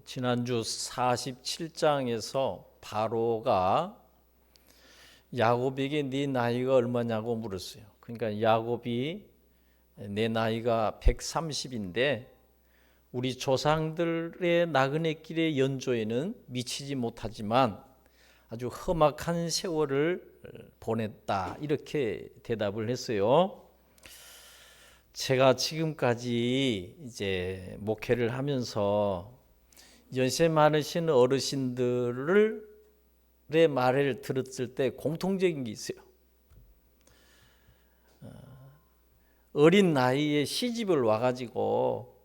지난주 47장에서 바로가 야곱에게 네 나이가 얼마냐고 물었어요. 그러니까 야곱이 내 나이가 130인데 우리 조상들의 나그네 길의 연조에는 미치지 못하지만 아주 험악한 세월을 보냈다, 이렇게 대답을 했어요. 제가 지금까지 이제 목회를 하면서 연세 많으신 어르신들의 말을 들었을 때 공통적인 게 있어요. 어린 나이에 시집을 와가지고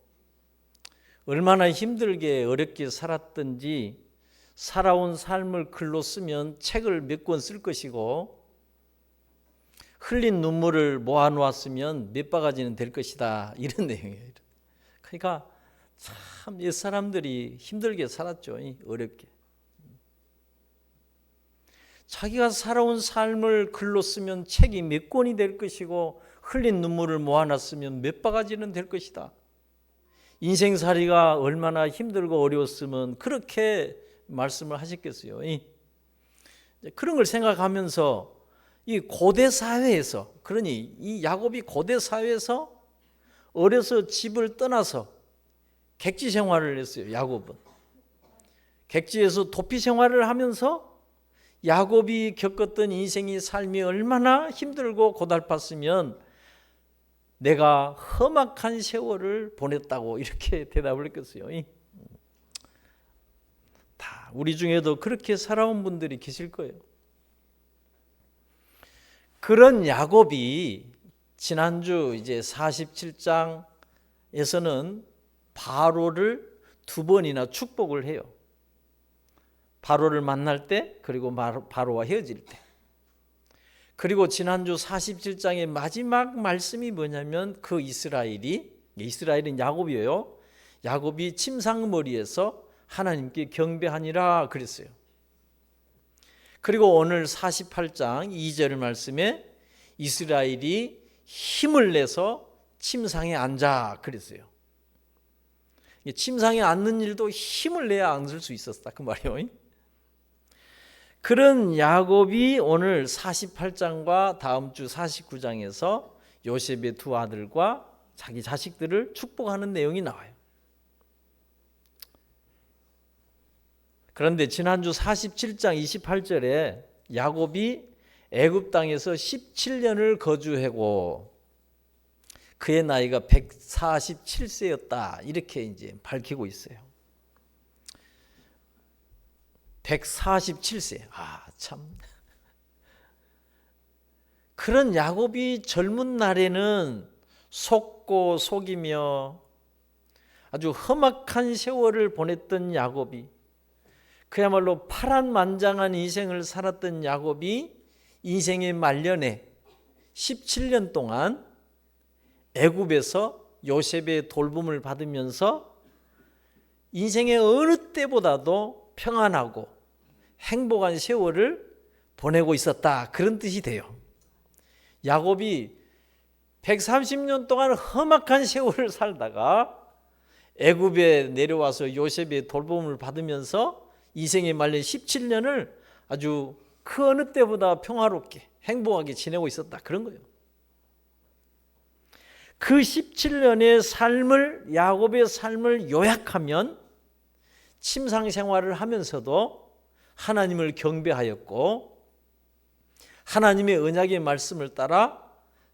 얼마나 힘들게 어렵게 살았던지 살아온 삶을 글로 쓰면 책을 몇 권 쓸 것이고 흘린 눈물을 모아놓았으면 몇 바가지는 될 것이다, 이런 내용이에요. 그러니까 참 옛사람들이 힘들게 살았죠. 어렵게. 자기가 살아온 삶을 글로 쓰면 책이 몇 권이 될 것이고 흘린 눈물을 모아놨으면 몇 바가지는 될 것이다. 인생살이가 얼마나 힘들고 어려웠으면 그렇게 말씀을 하셨겠어요. 그런 걸 생각하면서 이 고대 사회에서, 그러니 이 야곱이 고대 사회에서 어려서 집을 떠나서 객지 생활을 했어요. 야곱은 객지에서 도피 생활을 하면서 야곱이 겪었던 인생의 삶이 얼마나 힘들고 고달팠으면 내가 험악한 세월을 보냈다고 이렇게 대답을 했겠어요. 다 우리 중에도 그렇게 살아온 분들이 계실 거예요. 그런 야곱이 지난주 이제 47장에서는 바로를 두 번이나 축복을 해요. 바로를 만날 때, 그리고 바로와 헤어질 때. 그리고 지난주 47장의 마지막 말씀이 뭐냐면 그 이스라엘은 야곱이에요. 야곱이 침상머리에서 하나님께 경배하니라 그랬어요. 그리고 오늘 48장 2절 말씀에 이스라엘이 힘을 내서 침상에 앉아 그랬어요. 침상에 앉는 일도 힘을 내야 앉을 수 있었다, 그 말이에요. 그런 야곱이 오늘 48장과 다음 주 49장에서 요셉의 두 아들과 자기 자식들을 축복하는 내용이 나와요. 그런데 지난주 47장 28절에 야곱이 애굽 땅에서 17년을 거주하고 그의 나이가 147세였다, 이렇게 이제 밝히고 있어요. 147세. 참. 그런 야곱이 젊은 날에는 속고 속이며 아주 험악한 세월을 보냈던 야곱이, 그야말로 파란만장한 인생을 살았던 야곱이 인생의 말년에 17년 동안 애굽에서 요셉의 돌봄을 받으면서 인생의 어느 때보다도 평안하고 행복한 세월을 보내고 있었다, 그런 뜻이 돼요. 야곱이 130년 동안 험악한 세월을 살다가 애굽에 내려와서 요셉의 돌봄을 받으면서 인생의 말년 17년을 아주 그 어느 때보다 평화롭게 행복하게 지내고 있었다, 그런 거예요. 그 17년의 삶을, 야곱의 삶을 요약하면 침상 생활을 하면서도 하나님을 경배하였고 하나님의 언약의 말씀을 따라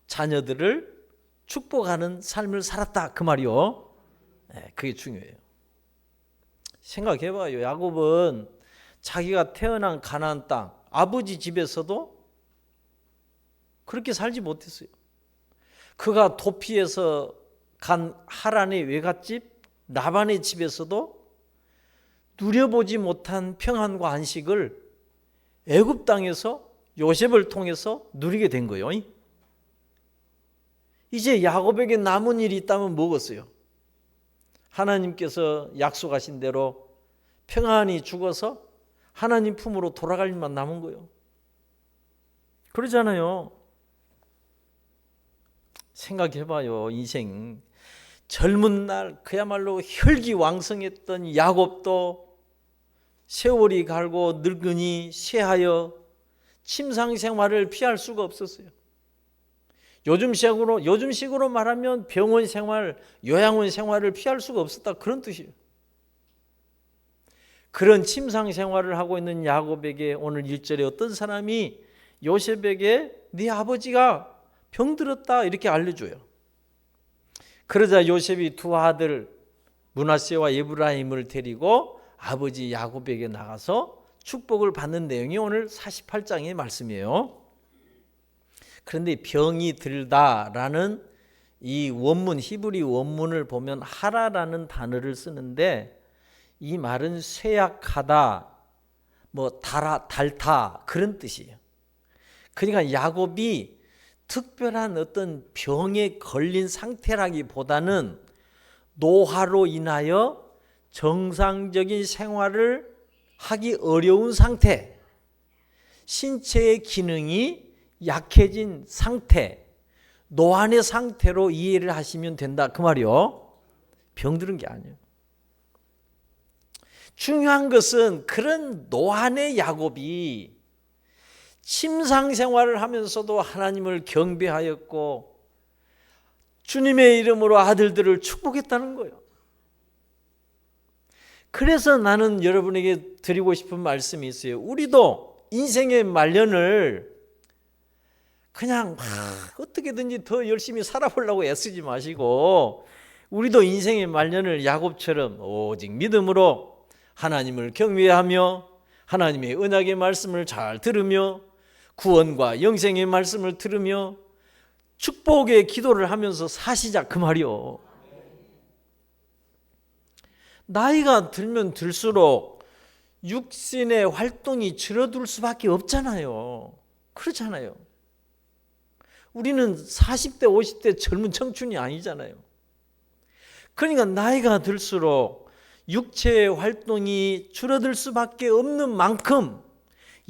자녀들을 축복하는 삶을 살았다, 그 말이요. 그게 중요해요. 생각해봐요. 야곱은 자기가 태어난 가나안 땅, 아버지 집에서도 그렇게 살지 못했어요. 그가 도피해서 간 하란의 외갓집 라반의 집에서도 누려보지 못한 평안과 안식을 애굽 땅에서 요셉을 통해서 누리게 된 거예요. 이제 야곱에게 남은 일이 있다면 뭐겠어요? 하나님께서 약속하신 대로 평안히 죽어서 하나님 품으로 돌아갈 일만 남은 거예요. 그러잖아요. 생각해봐요. 인생 젊은 날 그야말로 혈기왕성했던 야곱도 세월이 갈고 늙으니 쇠하여 침상 생활을 피할 수가 없었어요. 요즘식으로 말하면 병원 생활, 요양원 생활을 피할 수가 없었다, 그런 뜻이에요. 그런 침상 생활을 하고 있는 야곱에게 오늘 1절에 어떤 사람이 요셉에게 네 아버지가 병들었다 이렇게 알려줘요. 그러자 요셉이 두 아들 므낫세와 에브라임을 데리고 아버지 야곱에게 나가서 축복을 받는 내용이 오늘 48장의 말씀이에요. 그런데 병이 들다라는 이 원문, 히브리 원문을 보면 하라라는 단어를 쓰는데 이 말은 쇠약하다, 닳다 그런 뜻이에요. 그러니까 야곱이 특별한 어떤 병에 걸린 상태라기보다는 노화로 인하여 정상적인 생활을 하기 어려운 상태, 신체의 기능이 약해진 상태, 노안의 상태로 이해를 하시면 된다 그 말이요. 병들은 게 아니에요. 중요한 것은 그런 노안의 야곱이 침상 생활을 하면서도 하나님을 경배하였고 주님의 이름으로 아들들을 축복했다는 거예요. 그래서 나는 여러분에게 드리고 싶은 말씀이 있어요. 우리도 인생의 말년을 그냥 어떻게든지 더 열심히 살아보려고 애쓰지 마시고 우리도 인생의 말년을 야곱처럼 오직 믿음으로 하나님을 경외하며 하나님의 언약의 말씀을 잘 들으며 구원과 영생의 말씀을 들으며 축복의 기도를 하면서 사시자 그 말이요. 나이가 들면 들수록 육신의 활동이 줄어들 수밖에 없잖아요. 그렇잖아요. 우리는 40대 50대 젊은 청춘이 아니잖아요. 그러니까 나이가 들수록 육체의 활동이 줄어들 수밖에 없는 만큼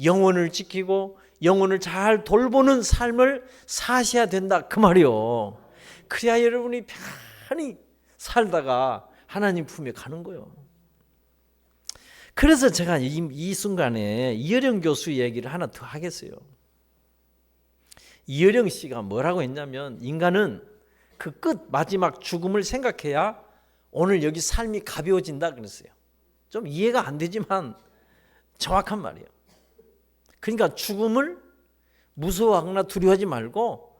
영혼을 지키고 영혼을 잘 돌보는 삶을 사셔야 된다 그 말이요. 그래야 여러분이 편히 살다가 하나님 품에 가는 거예요. 그래서 제가 이 순간에 이어령 교수 얘기를 하나 더 하겠어요. 이어령 씨가 뭐라고 했냐면 인간은 그 끝 마지막 죽음을 생각해야 오늘 여기 삶이 가벼워진다 그랬어요. 좀 이해가 안 되지만 정확한 말이에요. 그러니까 죽음을 무서워하거나 두려워하지 말고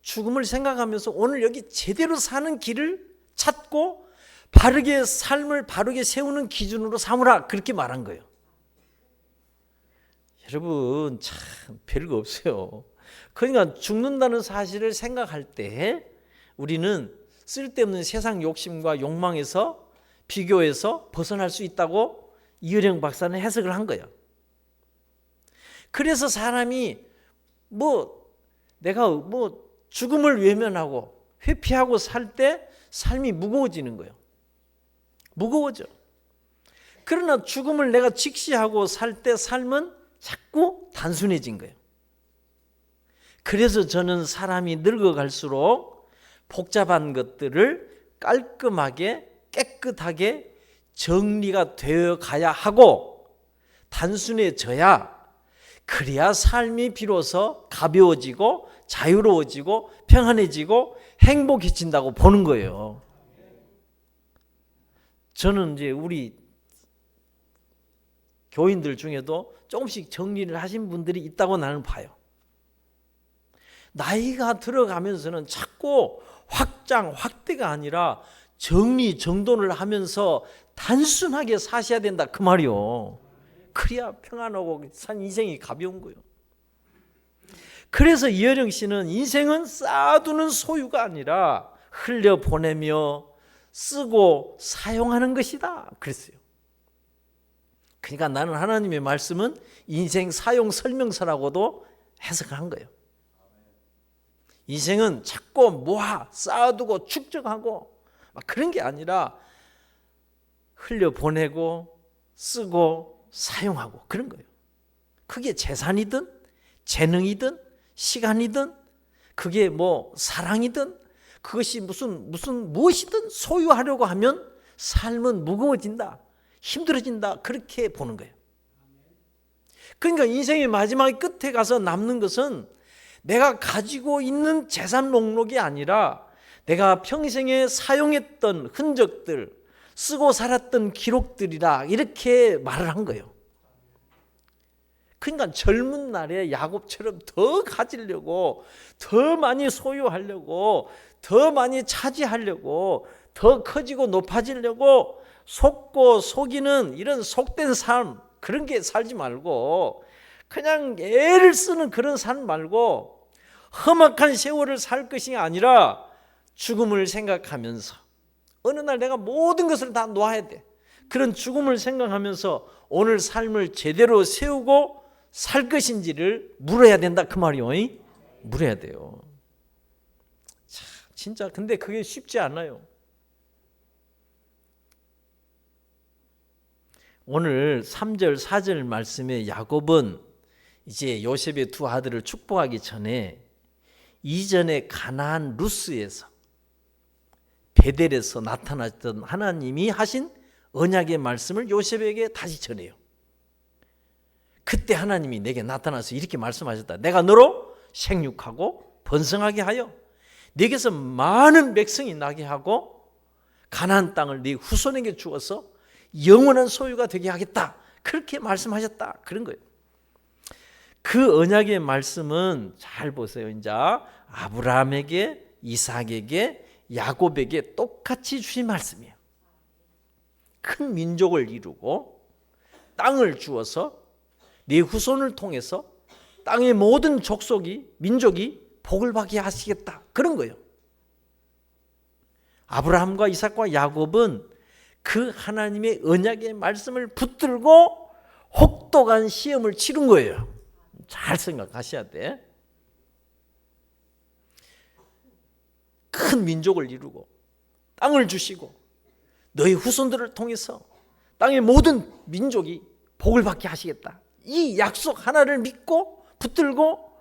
죽음을 생각하면서 오늘 여기 제대로 사는 길을 찾고 바르게 삶을 바르게 세우는 기준으로 삼으라 그렇게 말한 거예요. 여러분 참 별거 없어요. 그러니까 죽는다는 사실을 생각할 때 우리는 쓸데없는 세상 욕심과 욕망에서 비교해서 벗어날 수 있다고 이어령 박사는 해석을 한 거예요. 그래서 사람이 내가 죽음을 외면하고 회피하고 살 때 삶이 무거워지는 거예요. 무거워져. 그러나 죽음을 내가 직시하고 살 때 삶은 자꾸 단순해진 거예요. 그래서 저는 사람이 늙어갈수록 복잡한 것들을 깔끔하게 깨끗하게 정리가 되어 가야 하고 단순해져야 그래야 삶이 비로소 가벼워지고 자유로워지고 평안해지고 행복해진다고 보는 거예요. 저는 이제 우리 교인들 중에도 조금씩 정리를 하신 분들이 있다고 나는 봐요. 나이가 들어가면서는 자꾸 확대가 아니라 정리정돈을 하면서 단순하게 사셔야 된다 그 말이요. 그래야 평안하고 산 인생이 가벼운 거예요. 그래서 이어령 씨는 인생은 쌓아두는 소유가 아니라 흘려보내며 쓰고 사용하는 것이다 그랬어요. 그러니까 나는 하나님의 말씀은 인생 사용 설명서라고도 해석한 거예요. 인생은 자꾸 모아 쌓아두고 축적하고 막 그런 게 아니라 흘려보내고 쓰고 사용하고 그런 거예요. 그게 재산이든 재능이든 시간이든 그게 사랑이든 그것이 무엇이든 소유하려고 하면 삶은 무거워진다, 힘들어진다, 그렇게 보는 거예요. 그러니까 인생의 마지막 끝에 가서 남는 것은 내가 가지고 있는 재산 목록이 아니라 내가 평생에 사용했던 흔적들, 쓰고 살았던 기록들이라, 이렇게 말을 한 거예요. 그러니까 젊은 날에 야곱처럼 더 가지려고, 더 많이 소유하려고, 더 많이 차지하려고, 더 커지고 높아지려고 속고 속이는 이런 속된 삶, 그런 게 살지 말고 그냥 애를 쓰는 그런 삶 말고 험악한 세월을 살 것이 아니라 죽음을 생각하면서 어느 날 내가 모든 것을 다 놓아야 돼. 그런 죽음을 생각하면서 오늘 삶을 제대로 세우고 살 것인지를 물어야 된다, 그 말이요. 물어야 돼요. 참, 진짜 근데 그게 쉽지 않아요. 오늘 3절 4절 말씀에 야곱은 이제 요셉의 두 아들을 축복하기 전에 이전에 가나안 루스에서 베델에서 나타났던 하나님이 하신 언약의 말씀을 요셉에게 다시 전해요. 그때 하나님이 내게 나타나서 이렇게 말씀하셨다. 내가 너로 생육하고 번성하게 하여 네게서 많은 백성이 나게 하고 가나안 땅을 네 후손에게 주어서 영원한 소유가 되게 하겠다, 그렇게 말씀하셨다, 그런 거예요. 그 언약의 말씀은 잘 보세요. 이제 아브라함에게, 이삭에게, 야곱에게 똑같이 주신 말씀이에요. 큰 민족을 이루고 땅을 주어서 네 후손을 통해서 땅의 모든 민족이 복을 받게 하시겠다, 그런 거예요. 아브라함과 이삭과 야곱은 그 하나님의 언약의 말씀을 붙들고 혹독한 시험을 치른 거예요. 잘 생각하셔야 돼. 큰 민족을 이루고 땅을 주시고 너희 후손들을 통해서 땅의 모든 민족이 복을 받게 하시겠다, 이 약속 하나를 믿고 붙들고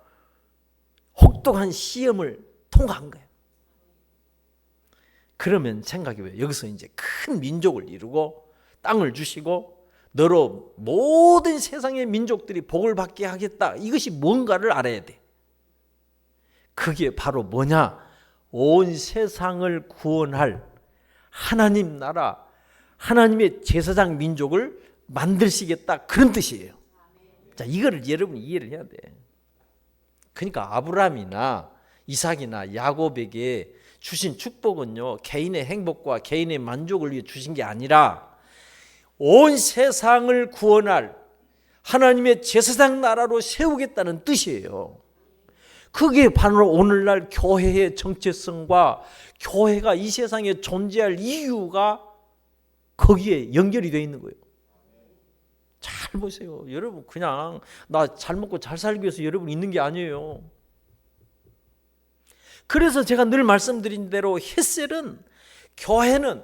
혹독한 시험을 통과한 거예요. 그러면 생각해봐요. 여기서 이제 큰 민족을 이루고 땅을 주시고 너로 모든 세상의 민족들이 복을 받게 하겠다, 이것이 뭔가를 알아야 돼. 그게 바로 뭐냐? 온 세상을 구원할 하나님 나라, 하나님의 제사장 민족을 만드시겠다, 그런 뜻이에요. 자, 이거를 여러분이 이해를 해야 돼. 그러니까 아브라함이나 이삭이나 야곱에게 주신 축복은요, 개인의 행복과 개인의 만족을 위해 주신 게 아니라 온 세상을 구원할 하나님의 제사장 나라로 세우겠다는 뜻이에요. 그게 바로 오늘날 교회의 정체성과 교회가 이 세상에 존재할 이유가 거기에 연결이 되어 있는 거예요. 잘 보세요. 여러분, 그냥 나 잘 먹고 잘 살기 위해서 여러분 있는 게 아니에요. 그래서 제가 늘 말씀드린 대로 헷셀은, 교회는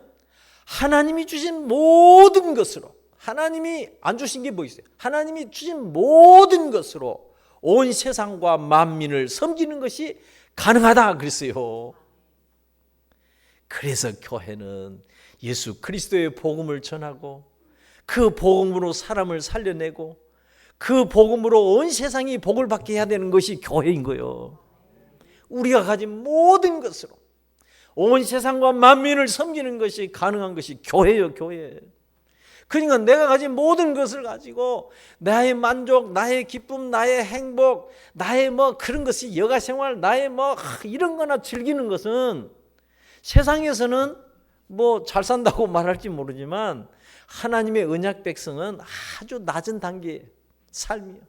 하나님이 주신 모든 것으로, 하나님이 안 주신 게 뭐 있어요? 하나님이 주신 모든 것으로 온 세상과 만민을 섬기는 것이 가능하다 그랬어요. 그래서 교회는 예수 그리스도의 복음을 전하고 그 복음으로 사람을 살려내고 그 복음으로 온 세상이 복을 받게 해야 되는 것이 교회인 거예요. 우리가 가진 모든 것으로 온 세상과 만민을 섬기는 것이 가능한 것이 교회예요, 교회. 그러니까 내가 가진 모든 것을 가지고 나의 만족, 나의 기쁨, 나의 행복, 나의 그런 것이 여가생활, 나의 이런 거나 즐기는 것은 세상에서는 잘 산다고 말할지 모르지만 하나님의 언약 백성은 아주 낮은 단계의 삶이에요.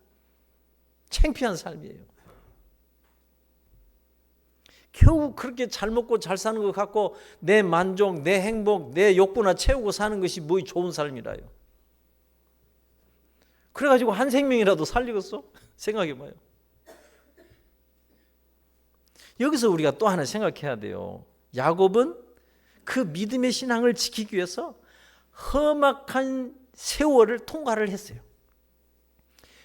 창피한 삶이에요. 겨우 그렇게 잘 먹고 잘 사는 것 갖고 내 만족, 내 행복, 내 욕구나 채우고 사는 것이 뭐 좋은 삶이라요. 그래가지고 한 생명이라도 살리겠어? 생각해봐요. 여기서 우리가 또 하나 생각해야 돼요. 야곱은 그 믿음의 신앙을 지키기 위해서 험악한 세월을 통과를 했어요.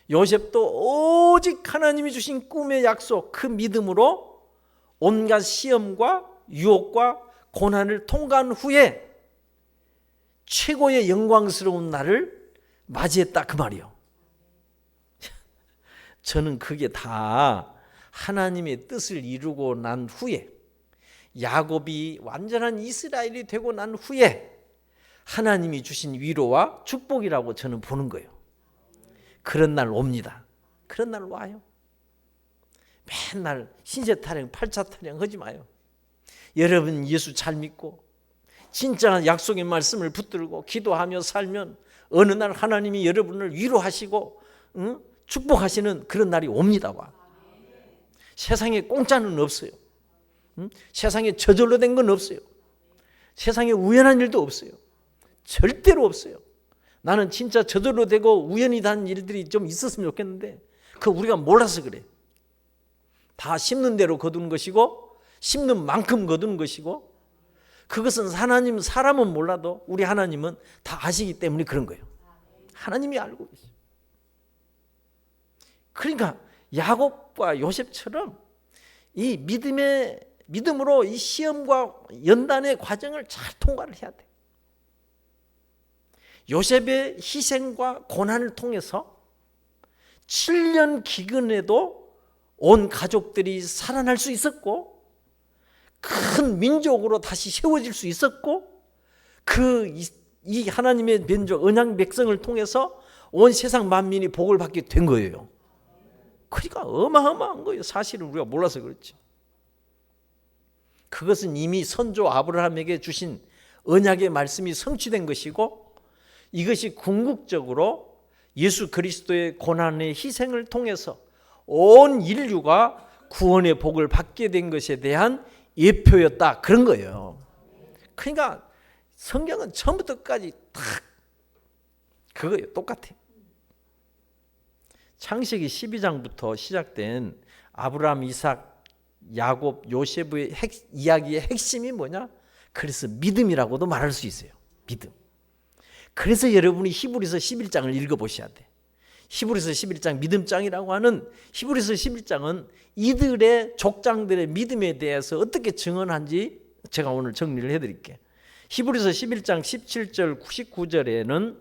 요셉도 오직 하나님이 주신 꿈의 약속, 그 믿음으로 온갖 시험과 유혹과 고난을 통과한 후에 최고의 영광스러운 날을 맞이했다 그 말이요. 저는 그게 다 하나님의 뜻을 이루고 난 후에, 야곱이 완전한 이스라엘이 되고 난 후에 하나님이 주신 위로와 축복이라고 저는 보는 거예요. 그런 날 옵니다. 그런 날 와요. 맨날 신세 타령, 팔자 타령 하지 마요. 여러분 예수 잘 믿고 진짜 약속의 말씀을 붙들고 기도하며 살면 어느 날 하나님이 여러분을 위로하시고 축복하시는 그런 날이 옵니다. 와. 세상에 공짜는 없어요. 세상에 저절로 된 건 없어요. 세상에 우연한 일도 없어요. 절대로 없어요. 나는 진짜 저절로 되고 우연히 단 일들이 좀 있었으면 좋겠는데 그 우리가 몰라서 그래. 다 심는 대로 거두는 것이고 심는 만큼 거두는 것이고, 그것은 하나님, 사람은 몰라도 우리 하나님은 다 아시기 때문에 그런 거예요. 하나님이 알고 계세요. 그러니까 야곱과 요셉처럼 이 믿음으로 이 시험과 연단의 과정을 잘 통과를 해야 돼요. 요셉의 희생과 고난을 통해서 7년 기근에도 온 가족들이 살아날 수 있었고 큰 민족으로 다시 세워질 수 있었고, 이 하나님의 민족 언약 백성을 통해서 온 세상 만민이 복을 받게 된 거예요. 그러니까 어마어마한 거예요. 사실은 우리가 몰라서 그렇지. 그것은 이미 선조 아브라함에게 주신 언약의 말씀이 성취된 것이고, 이것이 궁극적으로 예수 그리스도의 고난의 희생을 통해서 온 인류가 구원의 복을 받게 된 것에 대한 예표였다 그런 거예요. 그러니까 성경은 처음부터 끝까지 다 그거예요. 똑같아요. 창세기 12장부터 시작된 아브라함, 이삭, 야곱, 요셉의 이야기의 핵심이 뭐냐? 그래서 믿음이라고도 말할 수 있어요. 믿음. 그래서 여러분이 히브리서 11장을 읽어보셔야 돼. 히브리서 11장 믿음장이라고 하는 히브리서 11장은 이들의 족장들의 믿음에 대해서 어떻게 증언한지 제가 오늘 정리를 해드릴게요. 히브리서 11장 17절 19절에는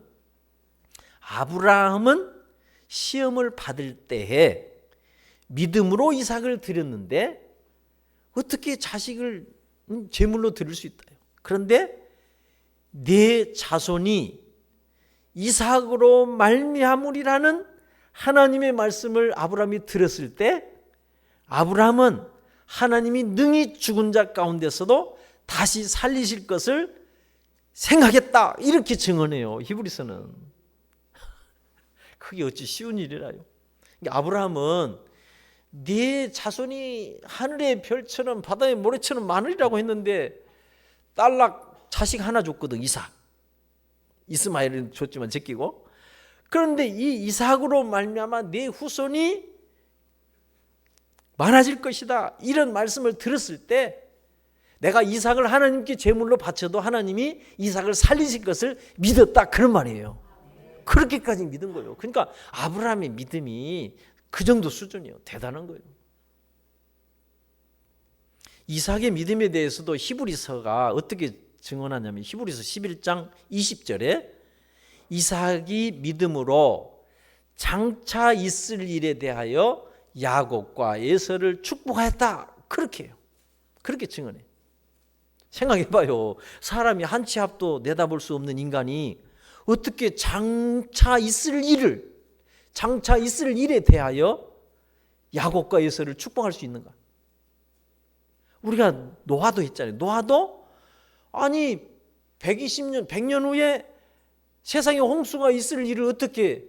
아브라함은 시험을 받을 때에 믿음으로 이삭을 드렸는데 어떻게 자식을 제물로 드릴 수 있다. 그런데 내 자손이 이삭으로 말미암으리라는 하나님의 말씀을 아브라함이 들었을 때 아브라함은 하나님이 능히 죽은 자 가운데서도 다시 살리실 것을 생각했다. 이렇게 증언해요. 히브리서는. 그게 어찌 쉬운 일이라요. 아브라함은 네 자손이 하늘의 별처럼 바다의 모래처럼 많으리라고 했는데 딸락 자식 하나 줬거든. 이삭. 이스마엘은 줬지만 제끼고. 그런데 이 이삭으로 말미암아 네 후손이 많아질 것이다. 이런 말씀을 들었을 때 내가 이삭을 하나님께 제물로 바쳐도 하나님이 이삭을 살리실 것을 믿었다. 그런 말이에요. 그렇게까지 믿은 거예요. 그러니까 아브라함의 믿음이 그 정도 수준이에요. 대단한 거예요. 이삭의 믿음에 대해서도 히브리서가 어떻게 증언하냐면 히브리서 11장 20절에 이삭이 믿음으로 장차 있을 일에 대하여 야곱과 에서를 축복하였다. 그렇게 해요. 그렇게 증언해요. 생각해봐요. 사람이 한 치 앞도 내다볼 수 없는 인간이 어떻게 장차 있을 일에 대하여 야곱과 에서를 축복할 수 있는가? 우리가 노아도 했잖아요. 노아도 아니 120년, 100년 후에 세상에 홍수가 있을 일을 어떻게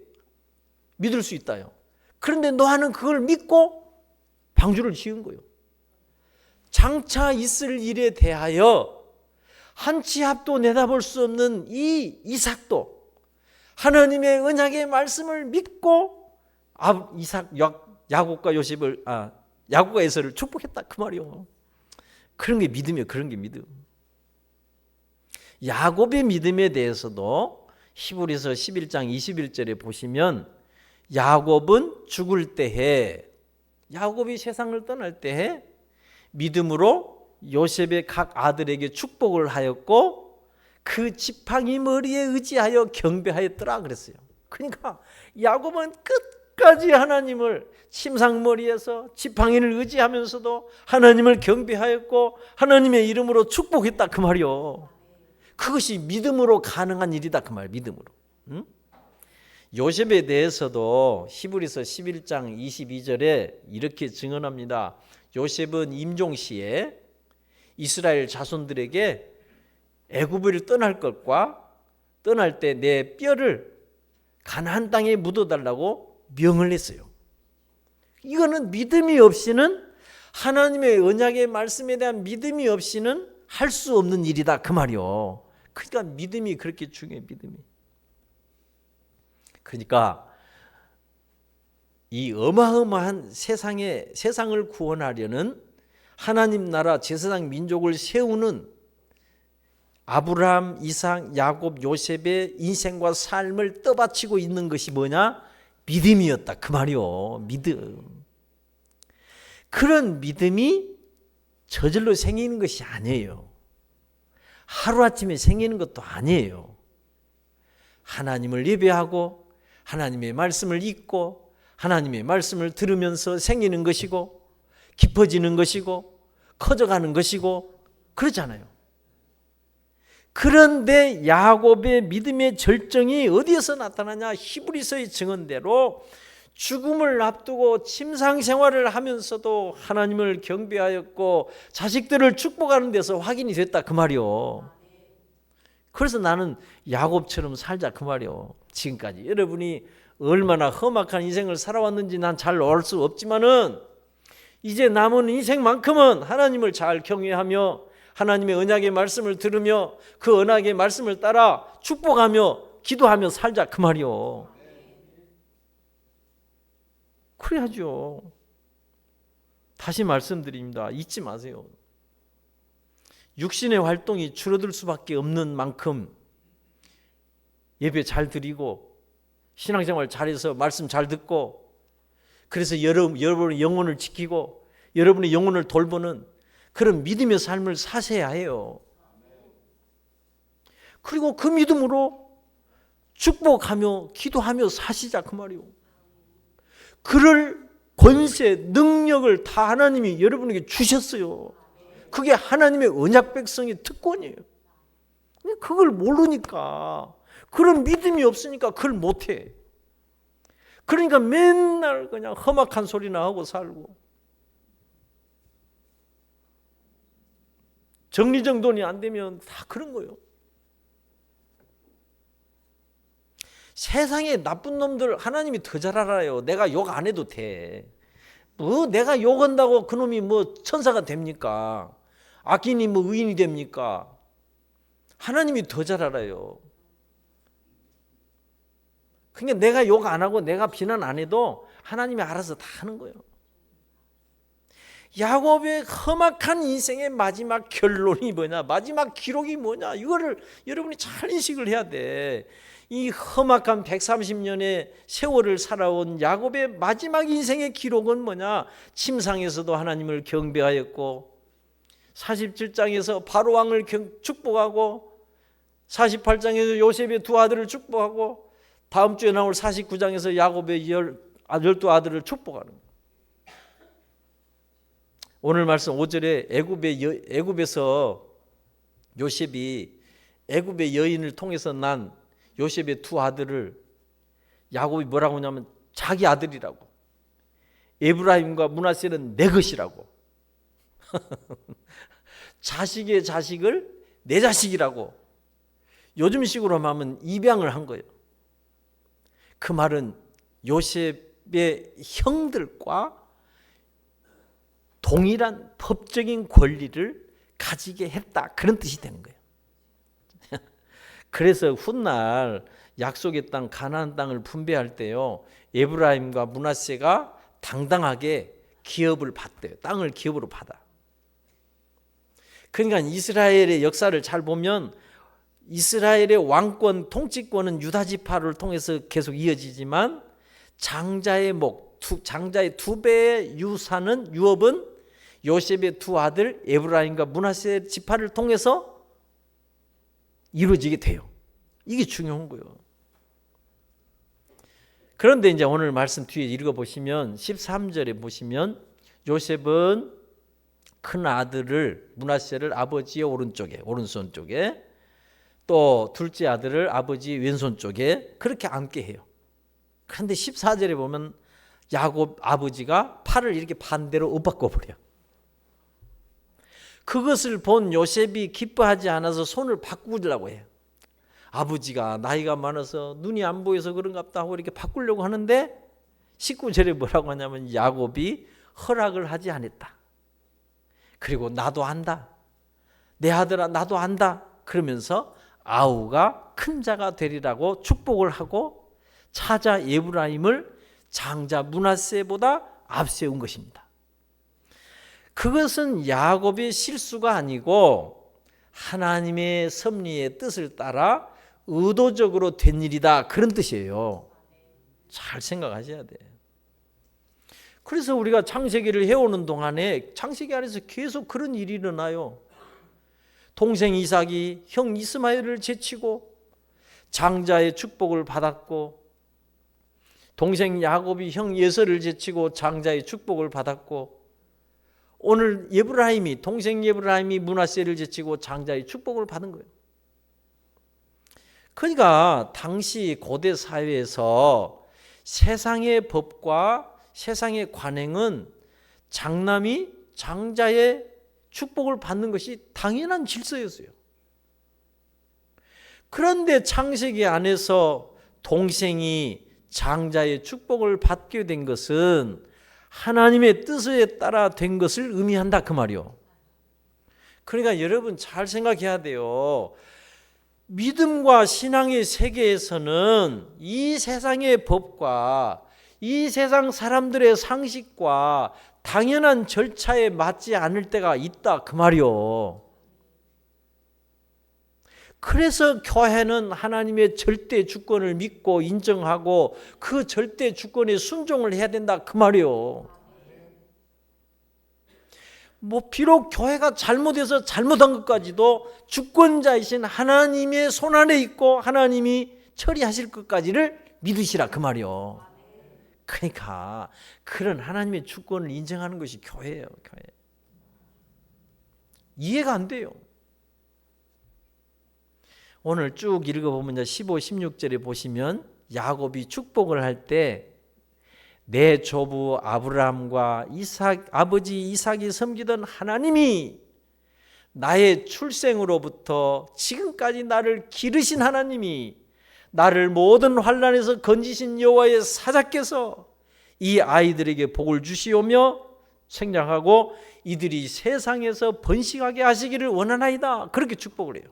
믿을 수 있다요? 그런데 노아는 그걸 믿고 방주를 지은 거예요. 장차 있을 일에 대하여 한 치 앞도 내다볼 수 없는 이 이삭도 하나님의 언약의 말씀을 믿고 야곱과 야곱과 에서를 축복했다 그 말이요. 그런 게 믿음이에요. 그런 게 믿음. 야곱의 믿음에 대해서도 히브리서 11장 21절에 보시면 야곱은 죽을 때에 야곱이 세상을 떠날 때에 믿음으로 요셉의 각 아들에게 축복을 하였고 그 지팡이 머리에 의지하여 경배하였더라 그랬어요. 그러니까 야곱은 끝까지 하나님을 침상머리에서 지팡이를 의지하면서도 하나님을 경배하였고 하나님의 이름으로 축복했다 그 말이요. 그것이 믿음으로 가능한 일이다 그 말. 믿음으로. 응? 요셉에 대해서도 히브리서 11장 22절에 이렇게 증언합니다. 요셉은 임종시에 이스라엘 자손들에게 애굽을 떠날 것과 떠날 때 내 뼈를 가나안 땅에 묻어달라고 명을 했어요. 이거는 믿음이 없이는, 하나님의 언약의 말씀에 대한 믿음이 없이는 할 수 없는 일이다 그 말이요. 그러니까 믿음이 그렇게 중요해. 믿음이. 그러니까 이 어마어마한 세상을 구원하려는 하나님 나라 제사장 민족을 세우는 아브라함, 이삭, 야곱, 요셉의 인생과 삶을 떠받치고 있는 것이 뭐냐? 믿음이었다 그 말이요. 믿음. 그런 믿음이 저절로 생기는 것이 아니에요. 하루아침에 생기는 것도 아니에요. 하나님을 예배하고 하나님의 말씀을 읽고 하나님의 말씀을 들으면서 생기는 것이고 깊어지는 것이고 커져가는 것이고 그렇잖아요. 그런데 야곱의 믿음의 절정이 어디에서 나타나냐? 히브리서의 증언대로 죽음을 앞두고 침상 생활을 하면서도 하나님을 경배하였고 자식들을 축복하는 데서 확인이 됐다 그 말이요. 그래서 나는 야곱처럼 살자 그 말이요. 지금까지 여러분이 얼마나 험악한 인생을 살아왔는지 난 잘 알 수 없지만은 이제 남은 인생만큼은 하나님을 잘 경외하며 하나님의 언약의 말씀을 들으며 그 언약의 말씀을 따라 축복하며 기도하며 살자 그 말이요. 그래야죠. 다시 말씀드립니다. 잊지 마세요. 육신의 활동이 줄어들 수밖에 없는 만큼 예배 잘 드리고 신앙생활 잘해서 말씀 잘 듣고 그래서 여러분의 영혼을 지키고 여러분의 영혼을 돌보는 그런 믿음의 삶을 사셔야 해요. 그리고 그 믿음으로 축복하며 기도하며 사시자 그 말이요. 그럴 권세, 능력을 다 하나님이 여러분에게 주셨어요. 그게 하나님의 언약 백성의 특권이에요. 그걸 모르니까, 그런 믿음이 없으니까 그걸 못해. 그러니까 맨날 그냥 험악한 소리나 하고 살고 정리정돈이 안 되면 다 그런 거예요. 세상에 나쁜 놈들 하나님이 더 잘 알아요. 내가 욕 안 해도 돼. 뭐 내가 욕한다고 그놈이 뭐 천사가 됩니까? 악인이 뭐 의인이 됩니까? 하나님이 더 잘 알아요. 그러니까 내가 욕 안 하고 내가 비난 안 해도 하나님이 알아서 다 하는 거예요. 야곱의 험악한 인생의 마지막 결론이 뭐냐? 마지막 기록이 뭐냐? 이거를 여러분이 잘 인식을 해야 돼. 이 험악한 130년의 세월을 살아온 야곱의 마지막 인생의 기록은 뭐냐? 침상에서도 하나님을 경배하였고 47장에서 바로 왕을 축복하고 48장에서 요셉의 두 아들을 축복하고 다음 주에 나올 49장에서 야곱의 12아들을 축복하는 거예요. 오늘 말씀 5절에 애굽에서 요셉이 애굽의 여인을 통해서 난 요셉의 두 아들을 야곱이 뭐라고 하냐면 자기 아들이라고, 에브라임과 므낫세는 내 것이라고 자식의 자식을 내 자식이라고 요즘식으로 하면 입양을 한 거예요. 그 말은 요셉의 형들과 동일한 법적인 권리를 가지게 했다, 그런 뜻이 되는 거예요. 그래서 훗날 약속의 땅 가나안 땅을 분배할 때요, 에브라임과 므낫세가 당당하게 기업을 받대요. 땅을 기업으로 받아. 그러니까 이스라엘의 역사를 잘 보면 이스라엘의 왕권 통치권은 유다 지파를 통해서 계속 이어지지만 장자의 두 배의 유업은 요셉의 두 아들 에브라임과 므낫세 지파를 통해서 이루어지게 돼요. 이게 중요한 거예요. 그런데 이제 오늘 말씀 뒤에 읽어보시면 13절에 보시면 요셉은 큰 아들을 므낫세를 아버지의 오른손 쪽에 또 둘째 아들을 아버지 왼손 쪽에 그렇게 앉게 해요. 그런데 14절에 보면 야곱 아버지가 팔을 이렇게 반대로 엇바꿔 버려. 그것을 본 요셉이 기뻐하지 않아서 손을 바꾸려고 해요. 아버지가 나이가 많아서 눈이 안 보여서 그런갑다 하고 이렇게 바꾸려고 하는데 19절에 뭐라고 하냐면 야곱이 허락을 하지 않았다. 그리고 나도 안다. 내 아들아 나도 안다. 그러면서 아우가 큰 자가 되리라고 축복을 하고 차자 에브라임을 장자 므낫세보다 앞세운 것입니다. 그것은 야곱의 실수가 아니고 하나님의 섭리의 뜻을 따라 의도적으로 된 일이다, 그런 뜻이에요. 잘 생각하셔야 돼요. 그래서 우리가 창세기를 해오는 동안에 창세기 안에서 계속 그런 일이 일어나요. 동생 이삭이 형 이스마엘을 제치고 장자의 축복을 받았고, 동생 야곱이 형 예서를 제치고 장자의 축복을 받았고, 오늘 동생 에브라임이 므낫세를 제치고 장자의 축복을 받은 거예요. 그러니까 당시 고대 사회에서 세상의 법과 세상의 관행은 장남이 장자의 축복을 받는 것이 당연한 질서였어요. 그런데 창세기 안에서 동생이 장자의 축복을 받게 된 것은 하나님의 뜻에 따라 된 것을 의미한다, 그 말이요. 그러니까 여러분 잘 생각해야 돼요. 믿음과 신앙의 세계에서는 이 세상의 법과 이 세상 사람들의 상식과 당연한 절차에 맞지 않을 때가 있다, 그 말이요. 그래서 교회는 하나님의 절대 주권을 믿고 인정하고 그 절대 주권에 순종을 해야 된다, 그 말이요. 비록 교회가 잘못해서 잘못한 것까지도 주권자이신 하나님의 손안에 있고 하나님이 처리하실 것까지를 믿으시라, 그 말이요. 그러니까 그런 하나님의 주권을 인정하는 것이 교회예요, 교회. 이해가 안 돼요. 오늘 쭉 읽어보면 15, 16절에 보시면 야곱이 축복을 할 때 내 조부 아브라함과 아버지 이삭이 섬기던 하나님이 나의 출생으로부터 지금까지 나를 기르신 하나님이 나를 모든 환난에서 건지신 여호와의 사자께서 이 아이들에게 복을 주시오며 생략하고 이들이 세상에서 번식하게 하시기를 원하나이다, 그렇게 축복을 해요.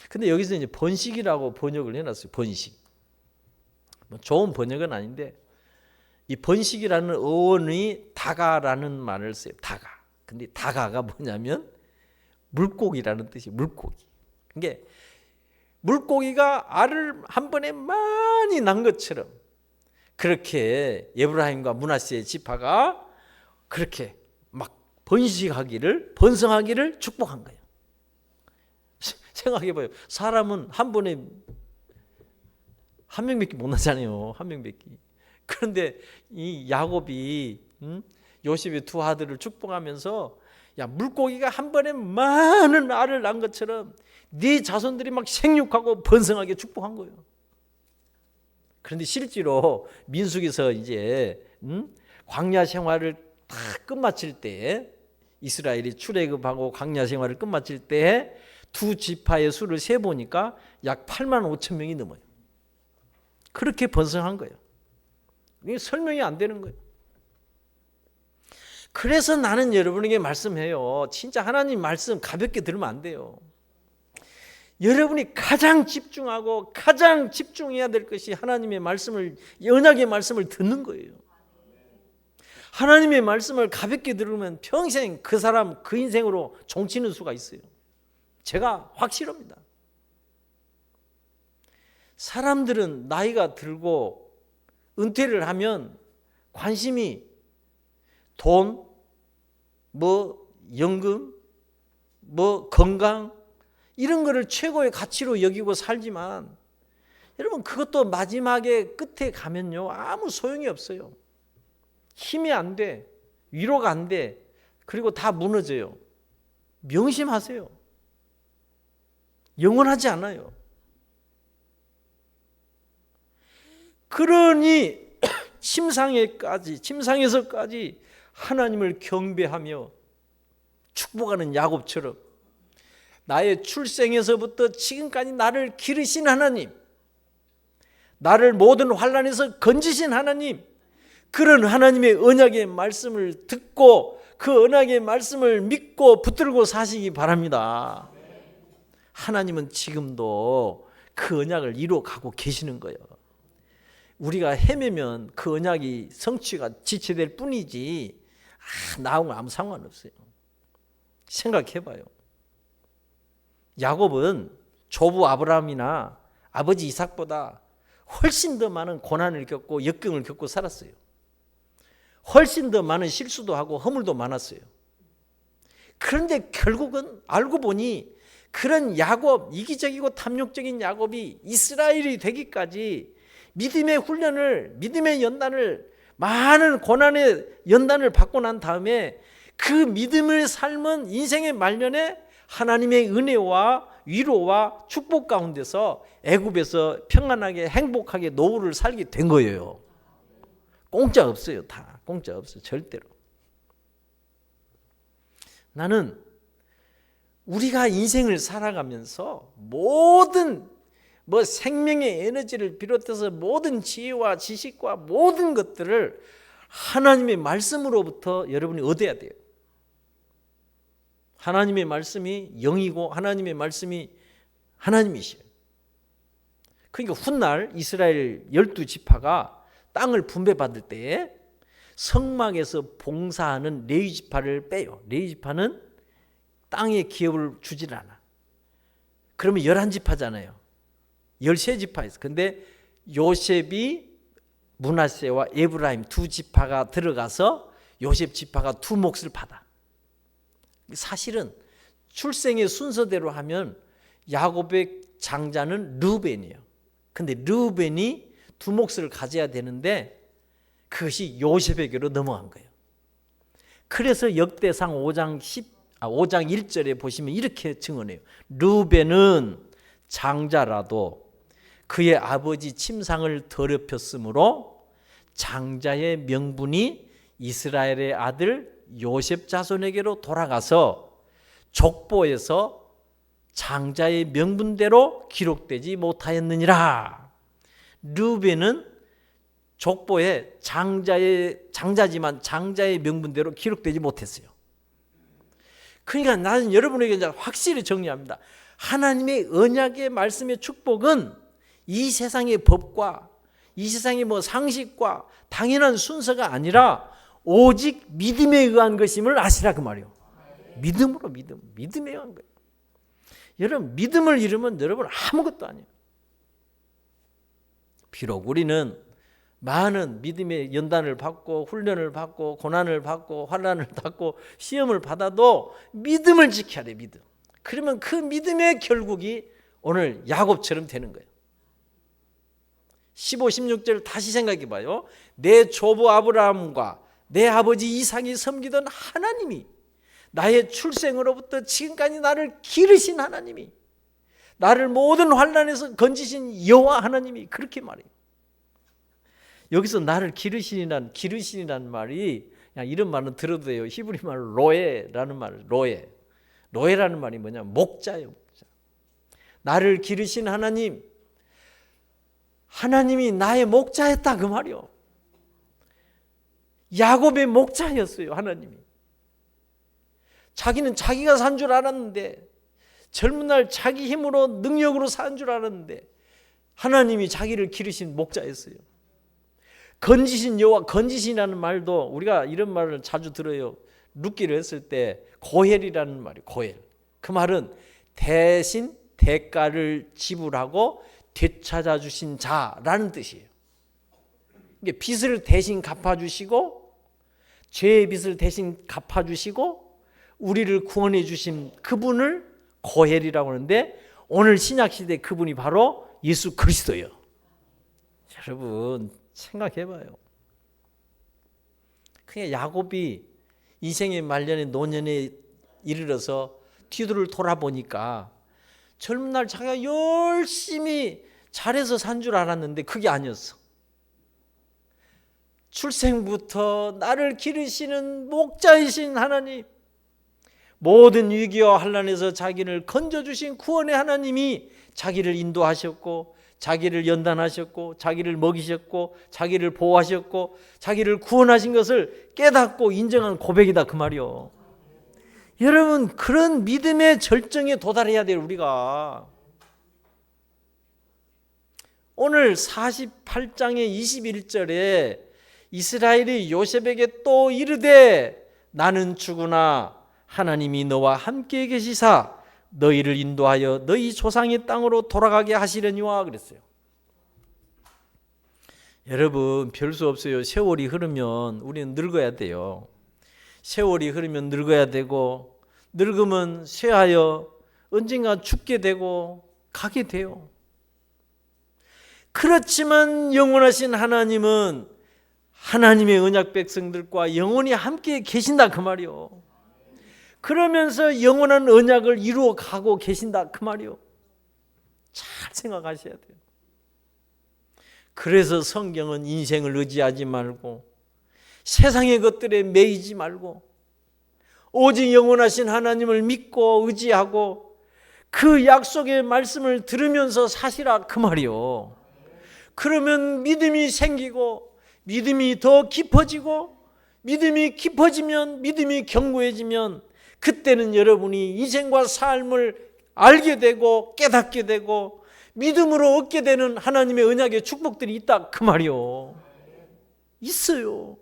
근데 여기서 이제 번식이라고 번역을 해놨어요. 번식. 좋은 번역은 아닌데 이 번식이라는 어원이 다가라는 말을 써요. 다가. 근데 다가가 뭐냐면 물고기라는 뜻이에요. 물고기. 그러니까 물고기가 알을 한 번에 많이 낳은 것처럼 그렇게 에브라임과 므낫세의 지파가 그렇게 막 번성하기를 축복한 거예요. 생각해봐요. 사람은 한 번에 한 명밖에 못 나잖아요. 한 명밖에. 그런데 이 야곱이 요셉의 두 아들을 축복하면서 야, 물고기가 한 번에 많은 알을 낳은 것처럼 네 자손들이 막 생육하고 번성하게 축복한 거예요. 그런데 실제로 민수기서 이제 광야 생활을 다 끝마칠 때, 이스라엘이 출애굽하고 광야 생활을 끝마칠 때 두 지파의 수를 세보니까 약 8만 5천 명이 넘어요. 그렇게 번성한 거예요. 이게 설명이 안 되는 거예요. 그래서 나는 여러분에게 말씀해요. 진짜 하나님 말씀 가볍게 들으면 안 돼요. 여러분이 가장 집중하고 가장 집중해야 될 것이 하나님의 말씀을, 언약의 말씀을 듣는 거예요. 하나님의 말씀을 가볍게 들으면 평생 그 사람 그 인생으로 종치는 수가 있어요. 제가 확실합니다. 사람들은 나이가 들고 은퇴를 하면 관심이 돈, 뭐 연금, 뭐 건강 이런 거를 최고의 가치로 여기고 살지만 여러분 그것도 마지막에 끝에 가면요 아무 소용이 없어요. 힘이 안 돼. 위로가 안 돼. 그리고 다 무너져요. 명심하세요. 영원하지 않아요. 그러니 침상에서까지 하나님을 경배하며 축복하는 야곱처럼 나의 출생에서부터 지금까지 나를 기르신 하나님, 나를 모든 환난에서 건지신 하나님, 그런 하나님의 언약의 말씀을 듣고 그 언약의 말씀을 믿고 붙들고 사시기 바랍니다. 하나님은 지금도 그 언약을 이루어가고 계시는 거예요. 우리가 헤매면 그 언약이 성취가 지체될 뿐이지 나하고는 아무 상관없어요. 생각해봐요. 야곱은 조부 아브라함이나 아버지 이삭보다 훨씬 더 많은 고난을 겪고 역경을 겪고 살았어요. 훨씬 더 많은 실수도 하고 허물도 많았어요. 그런데 결국은 알고 보니 그런 야곱, 이기적이고 탐욕적인 야곱이 이스라엘이 되기까지 믿음의 훈련을, 믿음의 연단을, 많은 고난의 연단을 받고 난 다음에 그 믿음을 삶은 인생의 말년에 하나님의 은혜와 위로와 축복 가운데서 애굽에서 평안하게 행복하게 노후를 살게 된 거예요. 공짜 없어요. 다 공짜 없어요. 절대로. 나는 우리가 인생을 살아가면서 모든 생명의 에너지를 비롯해서 모든 지혜와 지식과 모든 것들을 하나님의 말씀으로부터 여러분이 얻어야 돼요. 하나님의 말씀이 영이고 하나님의 말씀이 하나님이시에요. 그러니까 훗날 이스라엘 12지파가 땅을 분배받을 때에 성막에서 봉사하는 레위지파를 빼요. 레위지파는 땅의 기업을 주질 않아. 그러면 11지파잖아요. 13지파였어. 근데 요셉이 므낫세와 에브라임 두 지파가 들어가서 요셉 지파가 두 몫을 받아. 사실은 출생의 순서대로 하면 야곱의 장자는 르우벤이에요. 근데 르우벤이 두 몫을 가져야 되는데 그것이 요셉에게로 넘어간 거예요. 그래서 역대상 5장 1절에 보시면 이렇게 증언해요. 르우벤은 장자라도 그의 아버지 침상을 더럽혔으므로 장자의 명분이 이스라엘의 아들 요셉 자손에게로 돌아가서 족보에서 장자의 명분대로 기록되지 못하였느니라. 르우벤은 족보에 장자지만 장자의 명분대로 기록되지 못했어요. 그러니까 나는 여러분에게 이제 확실히 정리합니다. 하나님의 언약의 말씀의 축복은 이 세상의 법과 이 세상의 상식과 당연한 순서가 아니라 오직 믿음에 의한 것임을 아시라 그 말이에요. 믿음으로 믿음에 의한 거예요. 여러분 믿음을 잃으면 여러분 아무것도 아니에요. 비록 우리는 많은 믿음의 연단을 받고 훈련을 받고 고난을 받고 환난을 받고 시험을 받아도 믿음을 지켜야 돼. 믿음. 그러면 그 믿음의 결국이 오늘 야곱처럼 되는 거예요. 15, 16절 다시 생각해 봐요. 내 조부 아브라함과 내 아버지 이삭이 섬기던 하나님이 나의 출생으로부터 지금까지 나를 기르신 하나님이 나를 모든 환난에서 건지신 여호와 하나님이 그렇게 말해요. 여기서 나를 기르시니라는 말이 그냥 이런 말은 들어도 돼요. 히브리 말로 로에라는 말, 로에라는 말이 뭐냐? 목자예요. 목자. 나를 기르신 하나님이 나의 목자였다 그 말이요. 야곱의 목자였어요. 하나님이. 자기는 자기가 산 줄 알았는데 젊은 날 자기 힘으로 능력으로 산 줄 알았는데 하나님이 자기를 기르신 목자였어요. 건지신 여호와, 건지신이라는 말도 우리가 이런 말을 자주 들어요. 룻기를 했을 때 고헬이라는 말이에요. 고헬. 그 말은 대신 대가를 지불하고 되찾아 주신 자라는 뜻이에요. 이게 빚을 대신 갚아주시고 죄의 빚을 대신 갚아주시고 우리를 구원해 주신 그분을 고헬이라고 하는데 오늘 신약시대 그분이 바로 예수 그리스도예요. 여러분 생각해 봐요. 그냥 야곱이 인생의 말년에 노년에 이르러서 뒤를 돌아보니까 젊은 날 자기가 열심히 잘해서 산 줄 알았는데 그게 아니었어. 출생부터 나를 기르시는 목자이신 하나님, 모든 위기와 환난에서 자기를 건져주신 구원의 하나님이 자기를 인도하셨고 자기를 연단하셨고 자기를 먹이셨고 자기를 보호하셨고 자기를 구원하신 것을 깨닫고 인정한 고백이다 그 말이요. 여러분 그런 믿음의 절정에 도달해야 돼요. 우리가 오늘 48장의 21절에 이스라엘이 요셉에게 또 이르되 나는 죽으나 하나님이 너와 함께 계시사 너희를 인도하여 너희 조상의 땅으로 돌아가게 하시려니와 그랬어요. 여러분 별 수 없어요. 세월이 흐르면 우리는 늙어야 돼요. 세월이 흐르면 늙어야 되고 늙으면 쇠하여 언젠가 죽게 되고 가게 돼요. 그렇지만 영원하신 하나님은 하나님의 언약 백성들과 영원히 함께 계신다 그 말이요. 그러면서 영원한 언약을 이루어 가고 계신다 그 말이요. 잘 생각하셔야 돼요. 그래서 성경은 인생을 의지하지 말고 세상의 것들에 매이지 말고 오직 영원하신 하나님을 믿고 의지하고 그 약속의 말씀을 들으면서 사시라 그 말이요. 그러면 믿음이 생기고 믿음이 더 깊어지고 믿음이 깊어지면 믿음이 견고해지면 그때는 여러분이 인생과 삶을 알게 되고 깨닫게 되고 믿음으로 얻게 되는 하나님의 언약의 축복들이 있다 그 말이요. 있어요.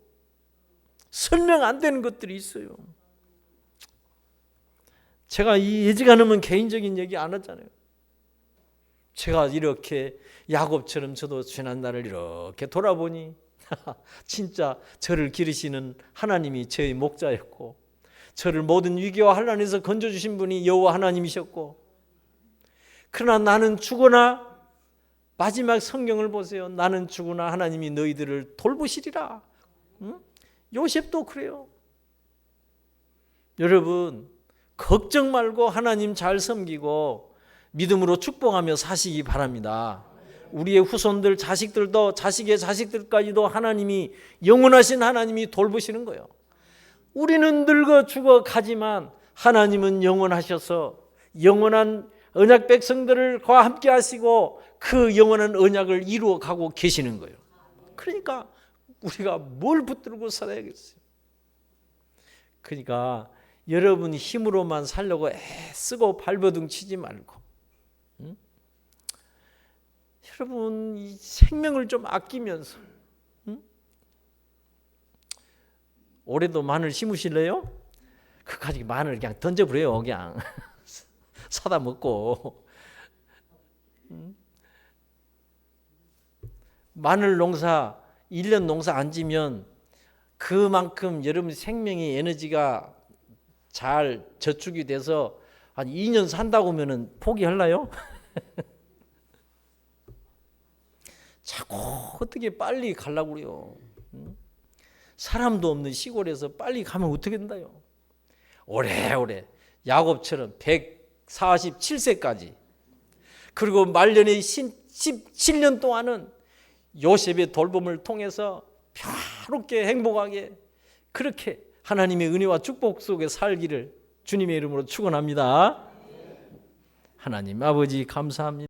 설명 안 되는 것들이 있어요. 제가 이 예지간하면 개인적인 얘기 안 하잖아요. 제가 이렇게 야곱처럼 저도 지난날을 이렇게 돌아보니 진짜 저를 기르시는 하나님이 저의 목자였고 저를 모든 위기와 환난에서 건져주신 분이 여호와 하나님이셨고 그러나 나는 죽으나 마지막 성경을 보세요. 나는 죽으나 하나님이 너희들을 돌보시리라. 요셉도 그래요. 여러분 걱정 말고 하나님 잘 섬기고 믿음으로 축복하며 사시기 바랍니다. 우리의 후손들 자식들도 자식의 자식들까지도 하나님이 영원하신 하나님이 돌보시는 거예요. 우리는 늙어 죽어 가지만 하나님은 영원하셔서 영원한 언약 백성들과 함께 하시고 그 영원한 언약을 이루어 가고 계시는 거예요. 그러니까 우리가 뭘 붙들고 살아야겠어요. 그러니까 여러분 힘으로만 살려고 애쓰고 발버둥 치지 말고 여러분 이 생명을 좀 아끼면서 올해도 마늘 심으실래요? 그까지 마늘 그냥 던져버려요. 그냥 사다 먹고 마늘 농사 1년 농사 안 지면 그만큼 여러분 생명의 에너지가 잘 저축이 돼서 한 2년 산다고 하면 포기할라요? 자꾸 어떻게 빨리 가려고 그래요. 사람도 없는 시골에서 빨리 가면 어떻게 된다요? 오래오래 야곱처럼 147세까지 그리고 말년의 17년 동안은 요셉의 돌봄을 통해서 평화롭게 행복하게 그렇게 하나님의 은혜와 축복 속에 살기를 주님의 이름으로 축원합니다. 하나님 아버지 감사합니다.